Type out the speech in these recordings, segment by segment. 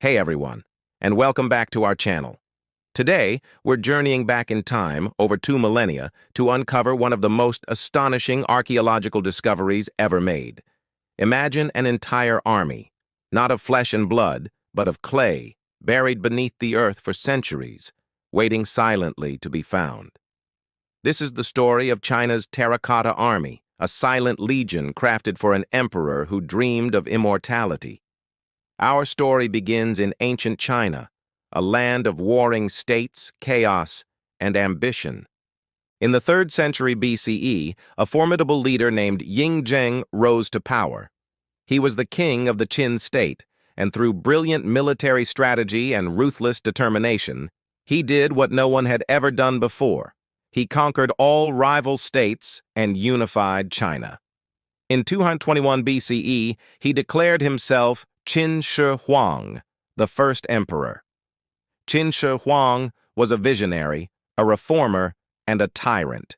Hey everyone, and welcome back to our channel. Today, we're journeying back in time over 2 millennia to uncover one of the most astonishing archaeological discoveries ever made. Imagine an entire army, not of flesh and blood, but of clay, buried beneath the earth for centuries, waiting silently to be found. This is the story of China's Terracotta Army, a silent legion crafted for an emperor who dreamed of immortality. Our story begins in ancient China, a land of warring states, chaos, and ambition. In the 3rd century BCE, a formidable leader named Ying rose to power. He was the king of the Qin state, and through brilliant military strategy and ruthless determination, he did what no one had ever done before. He conquered all rival states and unified China. In 221 BCE, he declared himself Qin Shi Huang, the first emperor. Qin Shi Huang was a visionary, a reformer, and a tyrant.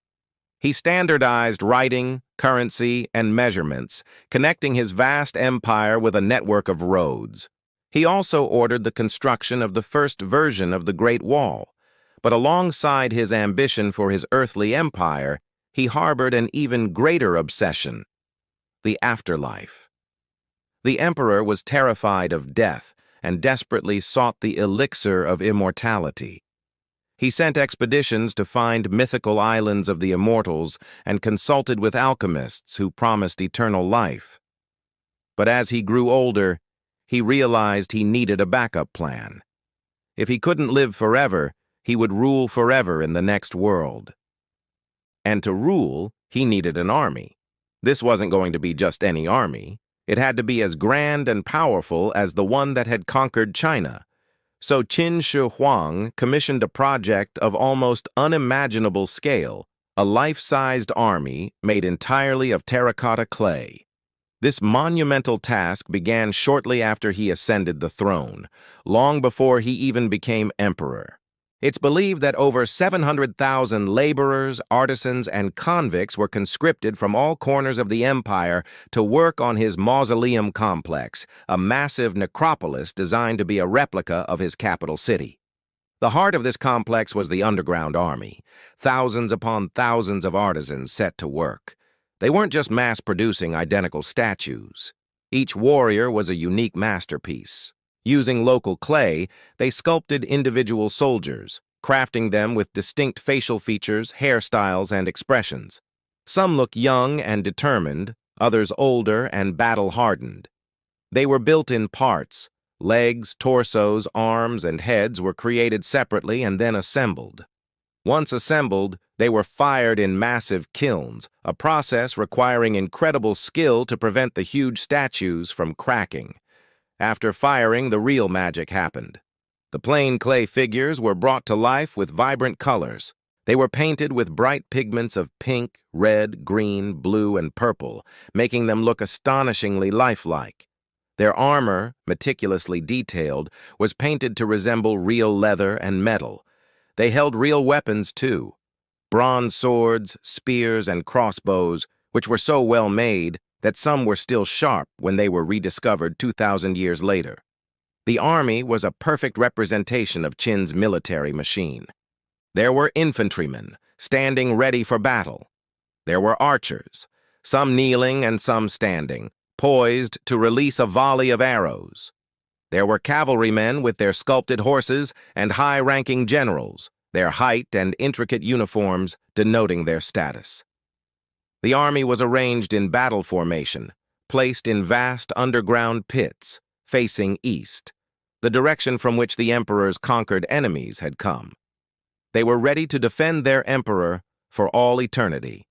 He standardized writing, currency, and measurements, connecting his vast empire with a network of roads. He also ordered the construction of the first version of the Great Wall, but alongside his ambition for his earthly empire, he harbored an even greater obsession: the afterlife. The emperor was terrified of death and desperately sought the elixir of immortality. He sent expeditions to find mythical islands of the immortals and consulted with alchemists who promised eternal life. But as he grew older, he realized he needed a backup plan. If he couldn't live forever, he would rule forever in the next world. And to rule, he needed an army. This wasn't going to be just any army. It had to be as grand and powerful as the one that had conquered China. So Qin Shi Huang commissioned a project of almost unimaginable scale, a life-sized army made entirely of terracotta clay. This monumental task began shortly after he ascended the throne, long before he even became emperor. It's believed that over 700,000 laborers, artisans, and convicts were conscripted from all corners of the empire to work on his mausoleum complex, a massive necropolis designed to be a replica of his capital city. The heart of this complex was the underground army, thousands upon thousands of artisans set to work. They weren't just mass-producing identical statues. Each warrior was a unique masterpiece. Using local clay, they sculpted individual soldiers, crafting them with distinct facial features, hairstyles, and expressions. Some look young and determined, others older and battle-hardened. They were built in parts. Legs, torsos, arms, and heads were created separately and then assembled. Once assembled, they were fired in massive kilns, a process requiring incredible skill to prevent the huge statues from cracking. After firing, the real magic happened. The plain clay figures were brought to life with vibrant colors. They were painted with bright pigments of pink, red, green, blue, and purple, making them look astonishingly lifelike. Their armor, meticulously detailed, was painted to resemble real leather and metal. They held real weapons, too: bronze swords, spears, and crossbows, which were so well made that some were still sharp when they were rediscovered 2,000 years later. The army was a perfect representation of Qin's military machine. There were infantrymen, standing ready for battle. There were archers, some kneeling and some standing, poised to release a volley of arrows. There were cavalrymen with their sculpted horses and high-ranking generals, their height and intricate uniforms denoting their status. The army was arranged in battle formation, placed in vast underground pits, facing east, the direction from which the emperor's conquered enemies had come. They were ready to defend their emperor for all eternity.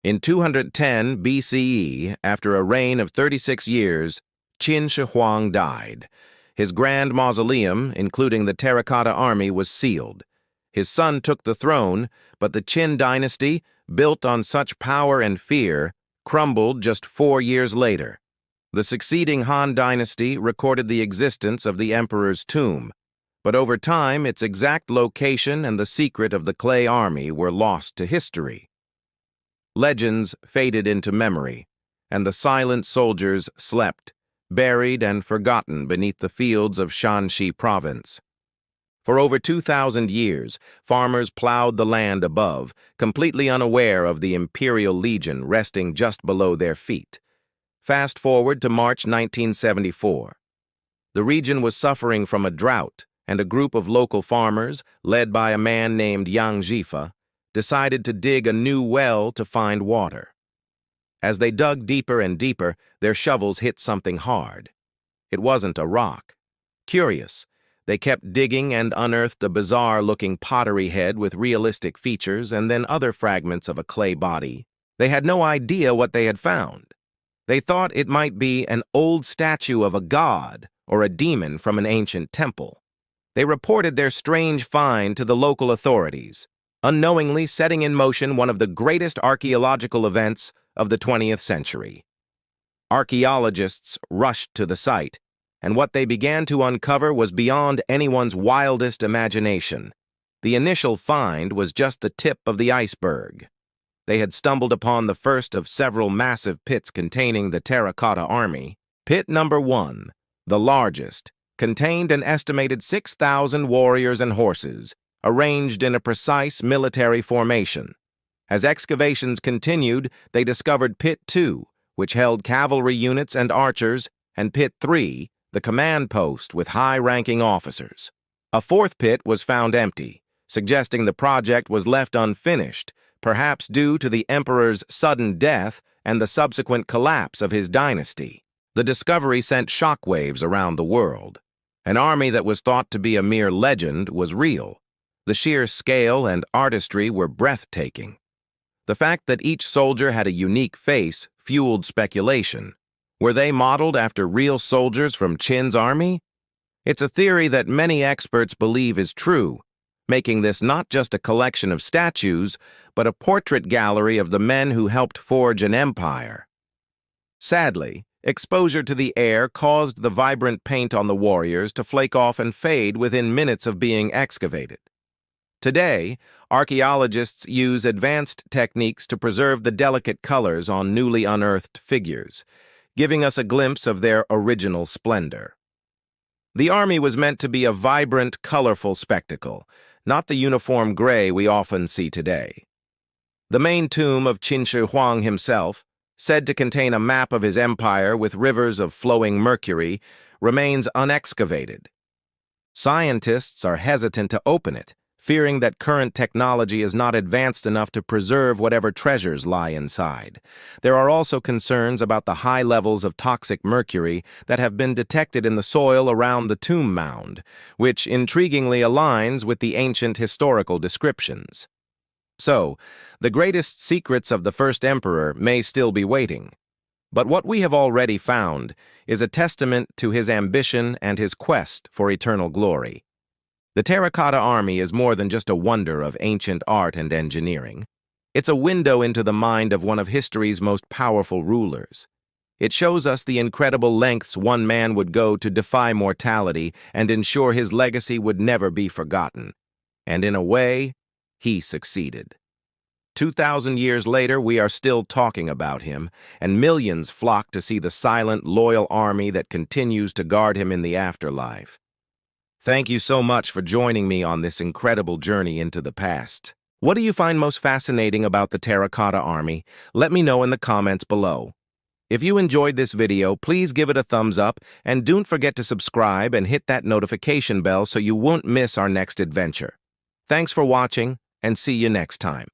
In 210 BCE, after a reign of 36 years, Qin Shi Huang died. His grand mausoleum, including the Terracotta Army, was sealed. His son took the throne, but the Qin dynasty, built on such power and fear, crumbled just 4 years later. The succeeding Han dynasty recorded the existence of the emperor's tomb, but over time its exact location and the secret of the clay army were lost to history. Legends faded into memory, and the silent soldiers slept, buried and forgotten beneath the fields of Shanxi province. For over 2,000 years, farmers plowed the land above, completely unaware of the Imperial Legion resting just below their feet. Fast forward to March 1974. The region was suffering from a drought, and a group of local farmers, led by a man named Yang Jifa, decided to dig a new well to find water. As they dug deeper and deeper, their shovels hit something hard. It wasn't a rock. Curious, they kept digging and unearthed a bizarre-looking pottery head with realistic features and then other fragments of a clay body. They had no idea what they had found. They thought it might be an old statue of a god or a demon from an ancient temple. They reported their strange find to the local authorities, unknowingly setting in motion one of the greatest archaeological events of the 20th century. Archaeologists rushed to the site, and what they began to uncover was beyond anyone's wildest imagination. The initial find was just the tip of the iceberg. They had stumbled upon the first of several massive pits containing the Terracotta Army. Pit number 1, the largest, contained an estimated 6,000 warriors and horses, arranged in a precise military formation. As excavations continued, they discovered Pit 2, which held cavalry units and archers, and Pit 3, the command post with high-ranking officers. A fourth pit was found empty, suggesting the project was left unfinished, perhaps due to the emperor's sudden death and the subsequent collapse of his dynasty. The discovery sent shockwaves around the world. An army that was thought to be a mere legend was real. The sheer scale and artistry were breathtaking. The fact that each soldier had a unique face fueled speculation. Were they modeled after real soldiers from Qin's army? It's a theory that many experts believe is true, making this not just a collection of statues, but a portrait gallery of the men who helped forge an empire. Sadly, exposure to the air caused the vibrant paint on the warriors to flake off and fade within minutes of being excavated. Today, archaeologists use advanced techniques to preserve the delicate colors on newly unearthed figures, giving us a glimpse of their original splendor. The army was meant to be a vibrant, colorful spectacle, not the uniform gray we often see today. The main tomb of Qin Shi Huang himself, said to contain a map of his empire with rivers of flowing mercury, remains unexcavated. Scientists are hesitant to open it, fearing that current technology is not advanced enough to preserve whatever treasures lie inside. There are also concerns about the high levels of toxic mercury that have been detected in the soil around the tomb mound, which intriguingly aligns with the ancient historical descriptions. So, the greatest secrets of the first emperor may still be waiting. But what we have already found is a testament to his ambition and his quest for eternal glory. The Terracotta Army is more than just a wonder of ancient art and engineering. It's a window into the mind of one of history's most powerful rulers. It shows us the incredible lengths one man would go to defy mortality and ensure his legacy would never be forgotten. And in a way, he succeeded. 2,000 years later, we are still talking about him, and millions flock to see the silent, loyal army that continues to guard him in the afterlife. Thank you so much for joining me on this incredible journey into the past. What do you find most fascinating about the Terracotta Army? Let me know in the comments below. If you enjoyed this video, please give it a thumbs up, and don't forget to subscribe and hit that notification bell so you won't miss our next adventure. Thanks for watching, and see you next time.